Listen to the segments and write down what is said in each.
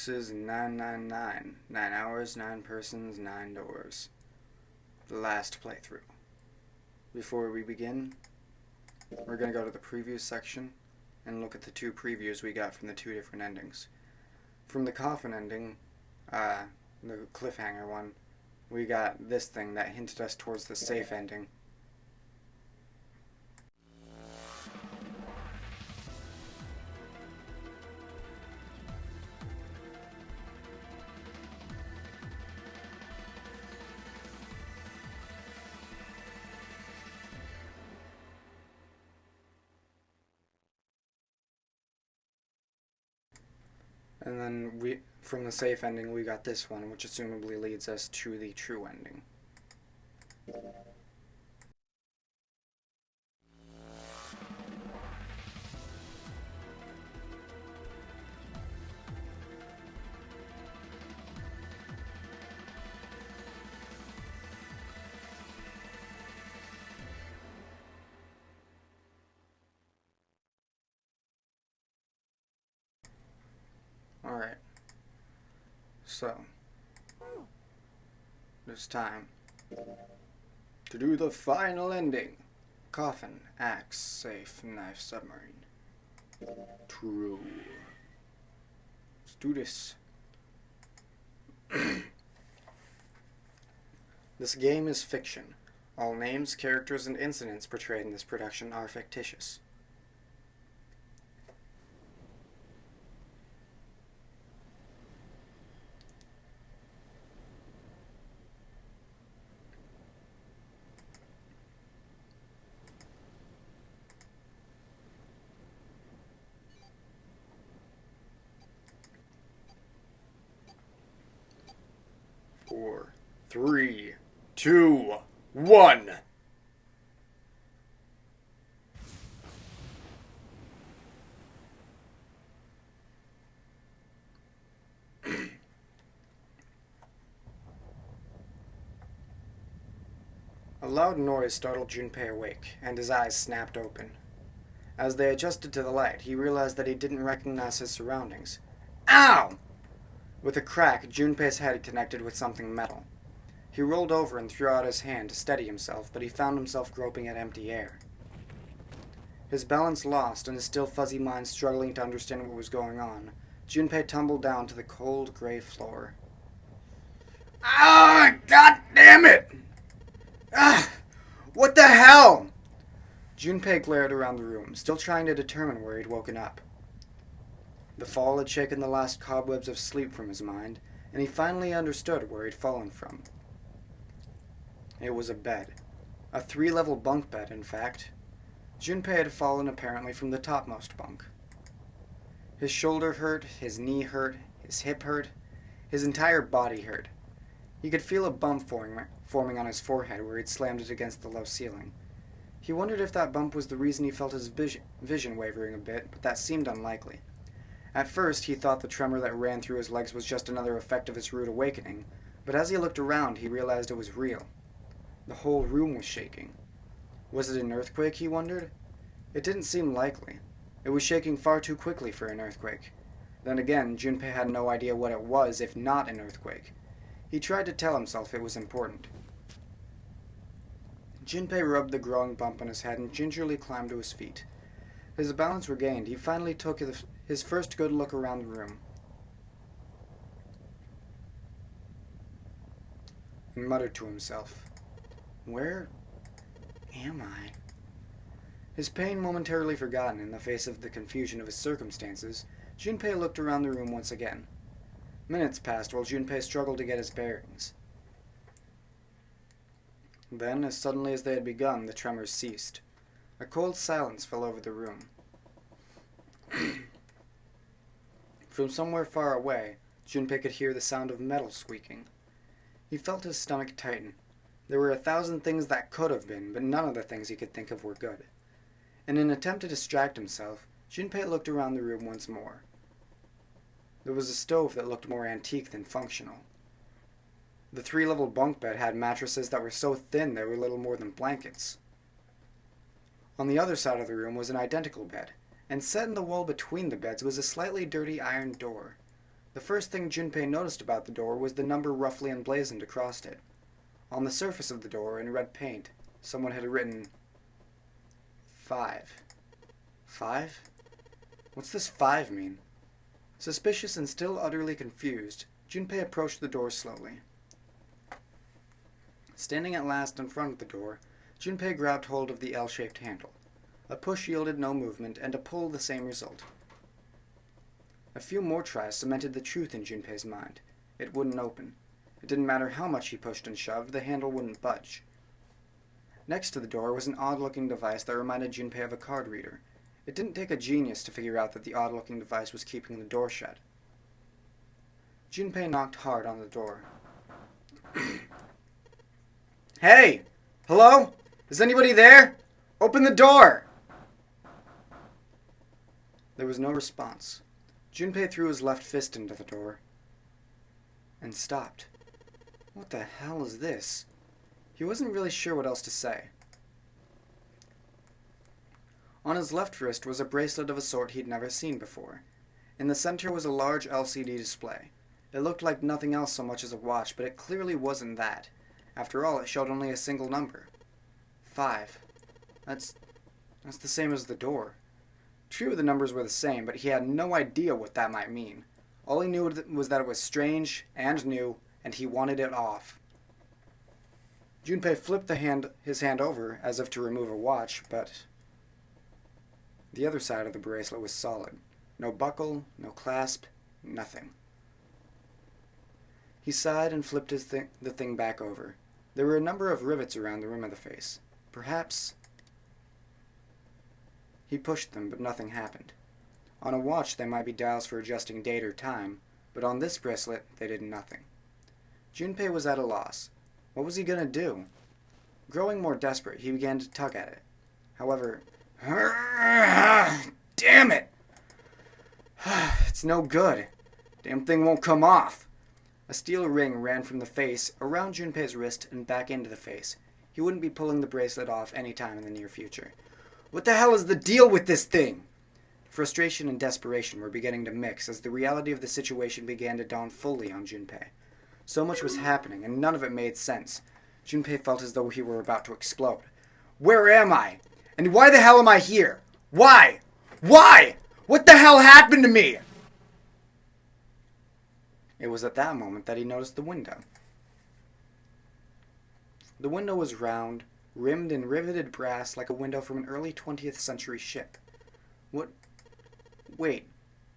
This is 999. 9 hours, 9 persons, 9 doors. The last playthrough. Before we begin, we're going to go to the previews section and look at the two previews we got from the two different endings. From the coffin ending, the cliffhanger one, we got this thing that hinted us towards the safe ending. And then from the safe ending, we got this one, which assumably leads us to the true ending. Alright, so it's time to do the final ending. Coffin, axe, safe, knife, submarine. True. Let's do this. This game is fiction. All names, characters, and incidents portrayed in this production are fictitious. Four, three, two, one. A loud noise startled Junpei awake, and his eyes snapped open. As they adjusted to the light, he realized that he didn't recognize his surroundings. Ow! With a crack, Junpei's head connected with something metal. He rolled over and threw out his hand to steady himself, but he found himself groping at empty air. His balance lost and his still fuzzy mind struggling to understand what was going on, Junpei tumbled down to the cold, gray floor. Ah! God damn it! Ah! What the hell? Junpei glared around the room, still trying to determine where he'd woken up. The fall had shaken the last cobwebs of sleep from his mind, and he finally understood where he'd fallen from. It was a bed. A 3-level bunk bed, in fact. Junpei had fallen apparently from the topmost bunk. His shoulder hurt, his knee hurt, his hip hurt, his entire body hurt. He could feel a bump forming on his forehead where he'd slammed it against the low ceiling. He wondered if that bump was the reason he felt his vision wavering a bit, but that seemed unlikely. At first, he thought the tremor that ran through his legs was just another effect of his rude awakening, but as he looked around, he realized it was real. The whole room was shaking. Was it an earthquake, he wondered? It didn't seem likely. It was shaking far too quickly for an earthquake. Then again, Junpei had no idea what it was, if not an earthquake. He tried to tell himself it was important. Junpei rubbed the growing bump on his head and gingerly climbed to his feet. His balance regained, he finally took his first good look around the room. He muttered to himself, "Where am I?" His pain momentarily forgotten in the face of the confusion of his circumstances, Junpei looked around the room once again. Minutes passed while Junpei struggled to get his bearings. Then, as suddenly as they had begun, the tremors ceased. A cold silence fell over the room. From somewhere far away, Junpei could hear the sound of metal squeaking. He felt his stomach tighten. There were 1,000 things that could have been, but none of the things he could think of were good. In an attempt to distract himself, Junpei looked around the room once more. There was a stove that looked more antique than functional. The 3-level bunk bed had mattresses that were so thin they were little more than blankets. On the other side of the room was an identical bed, and set in the wall between the beds was a slightly dirty iron door. The first thing Junpei noticed about the door was the number roughly emblazoned across it. On the surface of the door, in red paint, someone had written 5. 5? What's this 5 mean? Suspicious and still utterly confused, Junpei approached the door slowly. Standing at last in front of the door, Junpei grabbed hold of the L-shaped handle. A push yielded no movement, and a pull the same result. A few more tries cemented the truth in Junpei's mind. It wouldn't open. It didn't matter how much he pushed and shoved, the handle wouldn't budge. Next to the door was an odd-looking device that reminded Junpei of a card reader. It didn't take a genius to figure out that the odd-looking device was keeping the door shut. Junpei knocked hard on the door. Hey! Hello? Is anybody there? Open the door! There was no response. Junpei threw his left fist into the door and stopped. What the hell is this? He wasn't really sure what else to say. On his left wrist was a bracelet of a sort he'd never seen before. In the center was a large LCD display. It looked like nothing else so much as a watch, but it clearly wasn't that. After all, it showed only a single number. 5. That's the same as the door. True, the numbers were the same, but he had no idea what that might mean. All he knew was that it was strange and new, and he wanted it off. Junpei flipped his hand over, as if to remove a watch, but the other side of the bracelet was solid. No buckle, no clasp, nothing. He sighed and flipped the thing back over. There were a number of rivets around the rim of the face. Perhaps he pushed them, but nothing happened. On a watch, there might be dials for adjusting date or time, but on this bracelet, they did nothing. Junpei was at a loss. What was he going to do? Growing more desperate, he began to tug at it. However, damn it! It's no good. Damn thing won't come off. A steel ring ran from the face, around Junpei's wrist, and back into the face. He wouldn't be pulling the bracelet off any time in the near future. What the hell is the deal with this thing? Frustration and desperation were beginning to mix as the reality of the situation began to dawn fully on Junpei. So much was happening, and none of it made sense. Junpei felt as though he were about to explode. Where am I? And why the hell am I here? Why? Why? What the hell happened to me? It was at that moment that he noticed the window. The window was round, rimmed in riveted brass like a window from an early 20th century ship. What? Wait,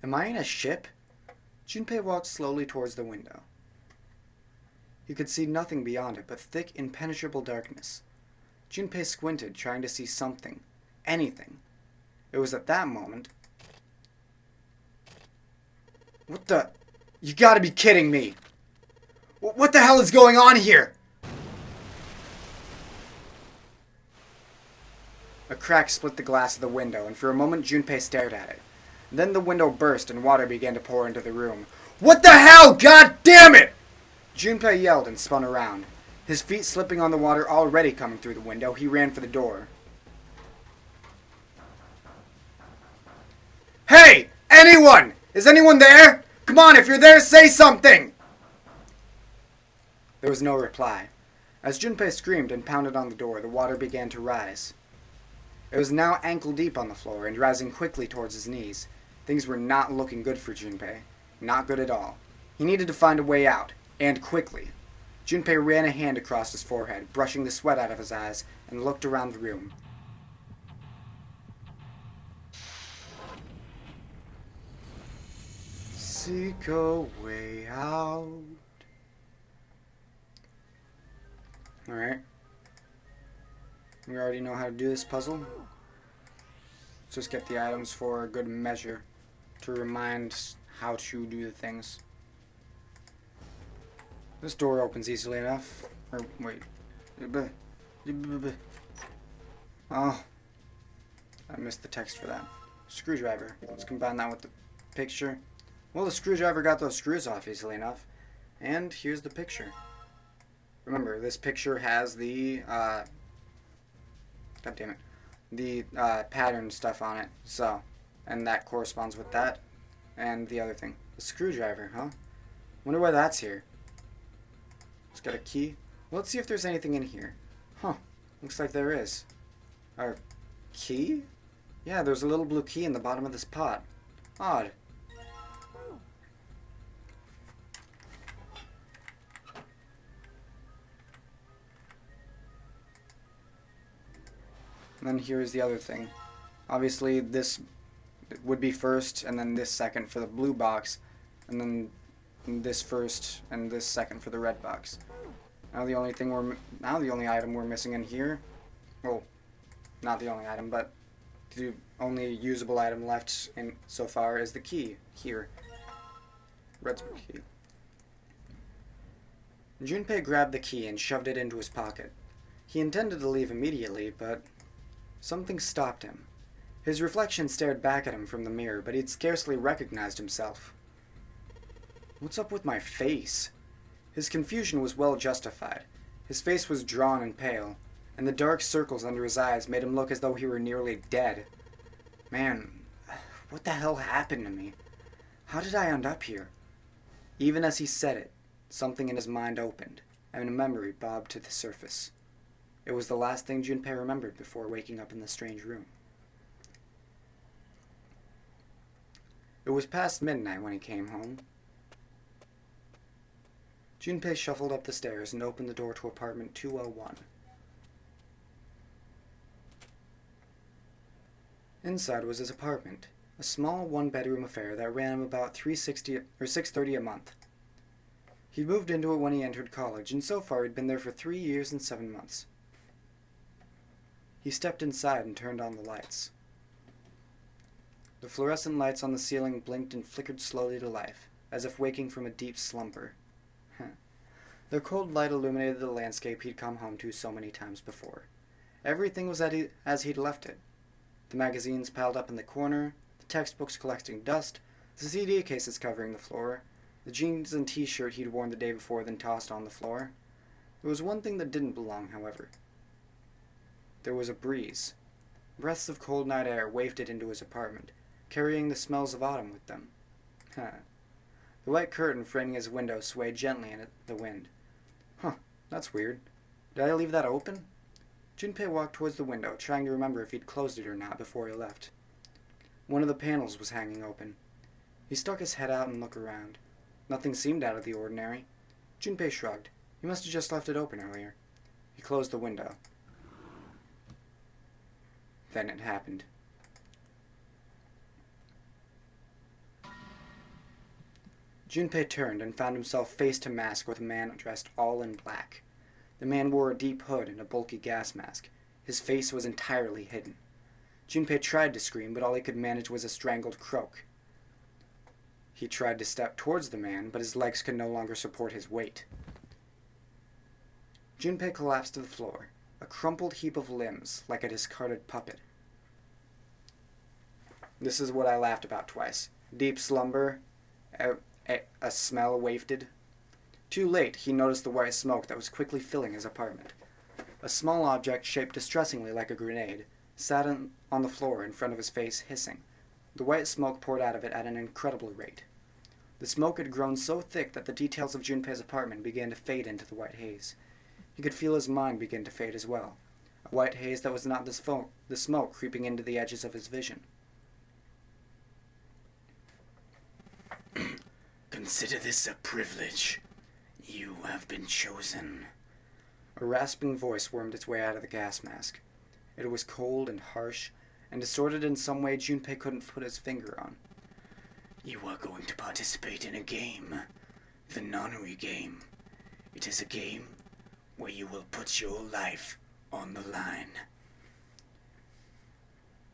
am I in a ship? Junpei walked slowly towards the window. He could see nothing beyond it but thick, impenetrable darkness. Junpei squinted, trying to see something, anything. It was at that moment... What the... You gotta be kidding me! What the hell is going on here? A crack split the glass of the window, and for a moment Junpei stared at it. Then the window burst and water began to pour into the room. What the hell? God damn it! Junpei yelled and spun around. His feet slipping on the water already coming through the window, he ran for the door. Hey! Anyone! Is anyone there? Come on, if you're there, say something! There was no reply. As Junpei screamed and pounded on the door, the water began to rise. It was now ankle deep on the floor and rising quickly towards his knees. Things were not looking good for Junpei. Not good at all. He needed to find a way out, and quickly. Junpei ran a hand across his forehead, brushing the sweat out of his eyes, and looked around the room. Seek a way out. Alright. We already know how to do this puzzle. Let's just get the items for a good measure to remind how to do the things. This door opens easily enough. Or, wait. Oh. I missed the text for that. Screwdriver. Let's combine that with the picture. Well, the screwdriver got those screws off easily enough. And here's the picture. Remember, this picture has the, God damn it. The, pattern stuff on it. So, and that corresponds with that. And the other thing. A screwdriver, huh? Wonder why that's here. It's got a key. Well, let's see if there's anything in here. Huh. Looks like there is. Our key? Yeah, there's a little blue key in the bottom of this pot. Odd. And then here's the other thing. Obviously, this would be first, and then this second for the blue box, and then this first and this second for the red box. Now the only item we're missing in here, well, not the only item, but the only usable item left in so far is the key here. Red's key. Junpei grabbed the key and shoved it into his pocket. He intended to leave immediately, but something stopped him. His reflection stared back at him from the mirror, but he'd scarcely recognized himself. What's up with my face? His confusion was well justified. His face was drawn and pale, and the dark circles under his eyes made him look as though he were nearly dead. Man, what the hell happened to me? How did I end up here? Even as he said it, something in his mind opened, and a memory bobbed to the surface. It was the last thing Junpei remembered before waking up in the strange room. It was past midnight when he came home. Junpei shuffled up the stairs and opened the door to apartment 201. Inside was his apartment, a small one-bedroom affair that ran him about $630 a month. He moved into it when he entered college, and so far he'd been there for 3 years and 7 months. He stepped inside and turned on the lights. The fluorescent lights on the ceiling blinked and flickered slowly to life, as if waking from a deep slumber. Their cold light illuminated the landscape he'd come home to so many times before. Everything was as he'd left it. The magazines piled up in the corner, the textbooks collecting dust, the CD cases covering the floor, the jeans and t-shirt he'd worn the day before then tossed on the floor. There was one thing that didn't belong, however. There was a breeze. Breaths of cold night air wafted into his apartment, carrying the smells of autumn with them. The white curtain framing his window swayed gently in the wind. That's weird. Did I leave that open? Junpei walked towards the window, trying to remember if he'd closed it or not before he left. One of the panels was hanging open. He stuck his head out and looked around. Nothing seemed out of the ordinary. Junpei shrugged. He must have just left it open earlier. He closed the window. Then it happened. Junpei turned and found himself face to mask with a man dressed all in black. The man wore a deep hood and a bulky gas mask. His face was entirely hidden. Junpei tried to scream, but all he could manage was a strangled croak. He tried to step towards the man, but his legs could no longer support his weight. Junpei collapsed to the floor, a crumpled heap of limbs, like a discarded puppet. This is what I laughed about twice. Deep slumber, a smell wafted. Too late, he noticed the white smoke that was quickly filling his apartment. A small object shaped distressingly like a grenade sat on the floor in front of his face, hissing. The white smoke poured out of it at an incredible rate. The smoke had grown so thick that the details of Junpei's apartment began to fade into the white haze. He could feel his mind begin to fade as well, a white haze that was not the smoke creeping into the edges of his vision. Consider this a privilege. You have been chosen. A rasping voice wormed its way out of the gas mask. It was cold and harsh, and distorted in some way Junpei couldn't put his finger on. You are going to participate in a game. The Nonary game. It is a game where you will put your life on the line.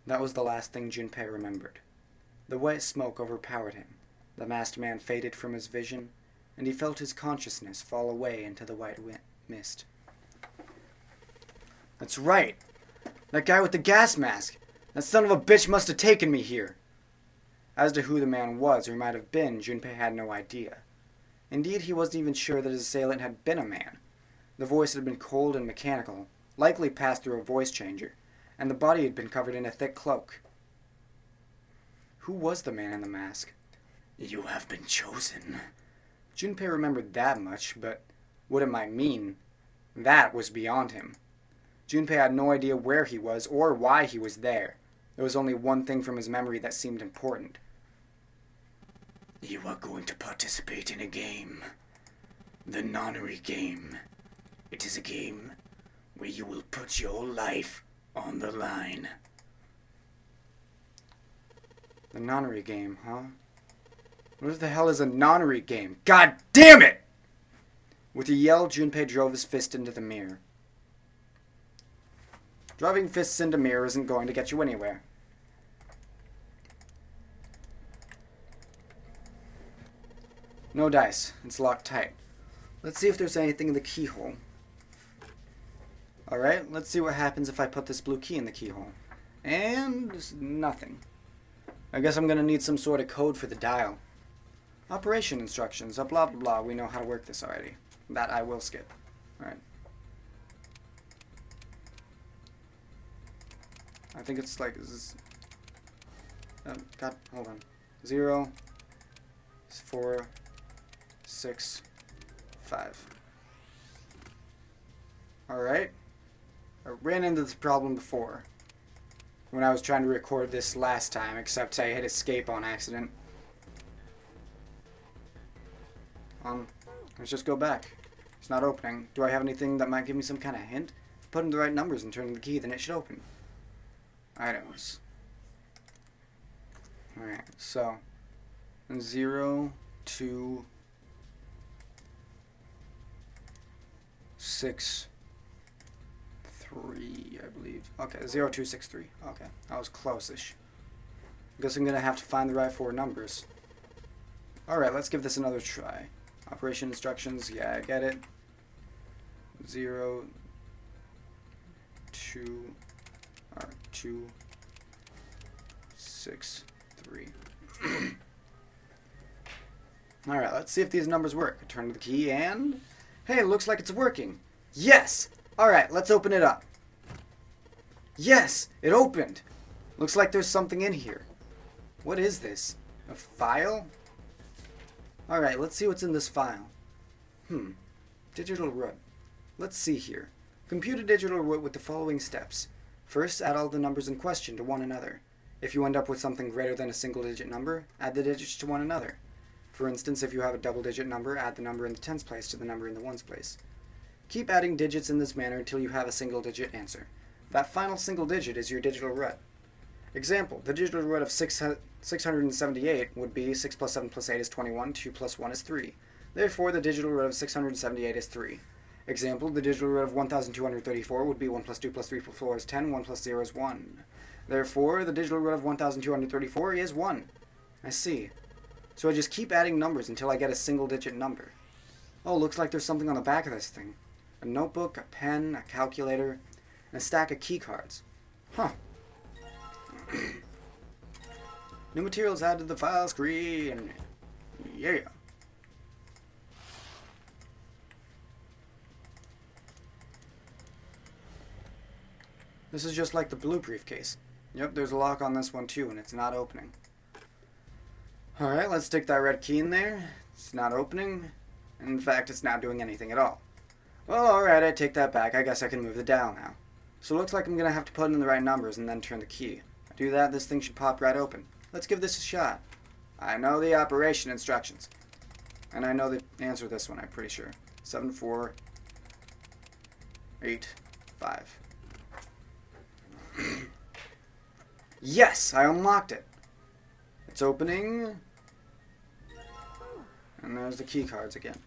That was the last thing Junpei remembered. The white smoke overpowered him. The masked man faded from his vision, and he felt his consciousness fall away into the white mist. That's right! That guy with the gas mask! That son of a bitch must have taken me here! As to who the man was or might have been, Junpei had no idea. Indeed, he wasn't even sure that his assailant had been a man. The voice had been cold and mechanical, likely passed through a voice changer, and the body had been covered in a thick cloak. Who was the man in the mask? You have been chosen. Junpei remembered that much, but what it might mean, that was beyond him. Junpei had no idea where he was or why he was there. There was only one thing from his memory that seemed important. You are going to participate in a game. The Nonary game. It is a game where you will put your life on the line. The nonary game, huh? What the hell is a nonary game? God damn it! With a yell, Junpei drove his fist into the mirror. Driving fists into mirror isn't going to get you anywhere. No dice. It's locked tight. Let's see if there's anything in the keyhole. Alright, let's see what happens if I put this blue key in the keyhole. And there's nothing. I guess I'm going to need some sort of code for the dial. Operation instructions, blah blah blah. We know how to work this already. That I will skip. Alright. I think it's like... God, hold on. 0, 4, 6, 5. Alright. I ran into this problem before when I was trying to record this last time, except I hit escape on accident. Let's just go back. It's not opening. Do I have anything that might give me some kind of hint? If I put in the right numbers and turn in the key, then it should open. Items. Alright, so 0, 2, 6, 3, I believe. Okay, 0, 2, 6, 3. Okay, that was close-ish. Guess I'm gonna have to find the right 4 numbers. Alright, let's give this another try. Operation instructions, yeah, I get it. 0, 2, 2, 6, 3. Alright, let's see if these numbers work. I turn to the key and... Hey, it looks like it's working. Yes! Alright, let's open it up. Yes! It opened! Looks like there's something in here. What is this? A file? Alright, let's see what's in this file. Digital root. Let's see here. Compute a digital root with the following steps. First, add all the numbers in question to one another. If you end up with something greater than a single-digit number, add the digits to one another. For instance, if you have a double-digit number, add the number in the tens place to the number in the ones place. Keep adding digits in this manner until you have a single-digit answer. That final single digit is your digital root. Example, the digital root of 678 would be 6 plus 7 plus 8 is 21, 2 plus 1 is 3. Therefore, the digital root of 678 is 3. Example, the digital root of 1234 would be 1 plus 2 plus 3 plus 4 is 10, 1 plus 0 is 1. Therefore, the digital root of 1234 is 1. I see. So I just keep adding numbers until I get a single-digit number. Oh, looks like there's something on the back of this thing. A notebook, a pen, a calculator, and a stack of key cards. Huh. New materials added to the file screen. Yeah. This is just like the blue briefcase. Yep, there's a lock on this one too, and it's not opening. Alright, let's stick that red key in there. It's not opening. In fact, it's not doing anything at all. Well, alright, I take that back. I guess I can move the dial now. So it looks like I'm going to have to put in the right numbers and then turn the key. I do that, this thing should pop right open. Let's give this a shot. I know the operation instructions. And I know the answer to this one, I'm pretty sure. 7, 4, 8, 5. Yes, I unlocked it. It's opening. And there's the key cards again.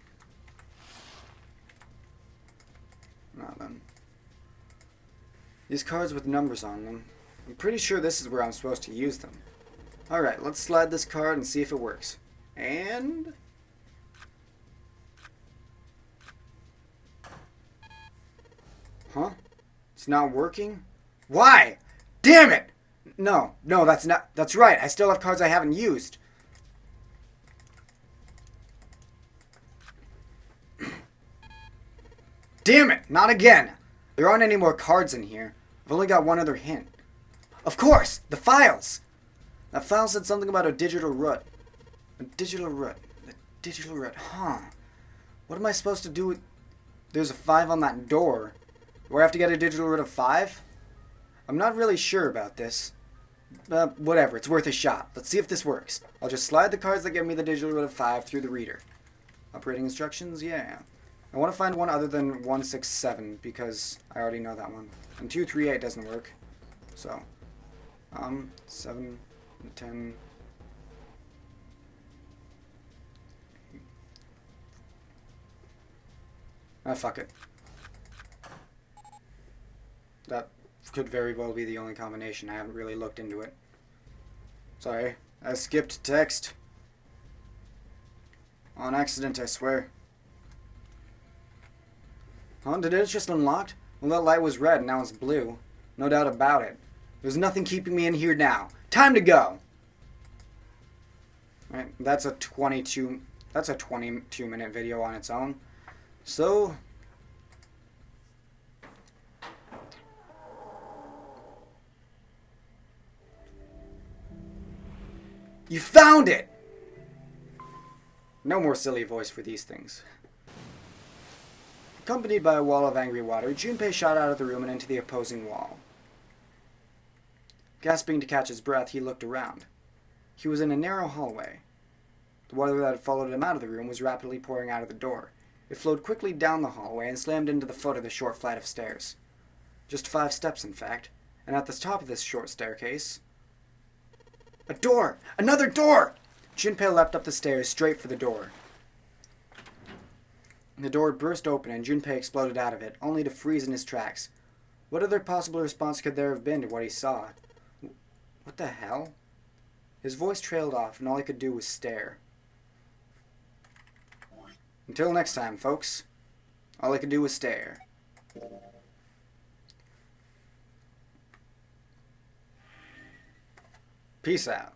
Now then. These cards with numbers on them. I'm pretty sure this is where I'm supposed to use them. Alright, let's slide this card and see if it works. And... Huh? It's not working? Why? Damn it! No, that's right. I still have cards I haven't used. Damn it, not again. There aren't any more cards in here. I've only got one other hint. Of course, the files. That file said something about a digital root. A digital root. A digital root. Huh. What am I supposed to do with... There's a 5 on that door. Do I have to get a digital root of 5? I'm not really sure about this. Whatever, it's worth a shot. Let's see if this works. I'll just slide the cards that give me the digital root of 5 through the reader. Operating instructions? Yeah. I want to find one other than 167 because I already know that one. And 238 doesn't work. So, 7, 10... Ah, fuck it. That could very well be the only combination. I haven't really looked into it. Sorry, I skipped text. On accident, I swear. Huh? Did it just unlocked? Well, that light was red, and now it's blue. No doubt about it. There's nothing keeping me in here now. Time to go! Right, that's a 22-minute video on its own. So... You found it! No more silly voice for these things. Accompanied by a wall of angry water, Junpei shot out of the room and into the opposing wall. Gasping to catch his breath, he looked around. He was in a narrow hallway. The water that had followed him out of the room was rapidly pouring out of the door. It flowed quickly down the hallway and slammed into the foot of the short flight of stairs. Just 5 steps, in fact, and at the top of this short staircase... A door! Another door! Junpei leapt up the stairs, straight for the door. The door burst open and Junpei exploded out of it, only to freeze in his tracks. What other possible response could there have been to what he saw? What the hell? His voice trailed off, and all he could do was stare. Until next time, folks. All I could do was stare. Peace out.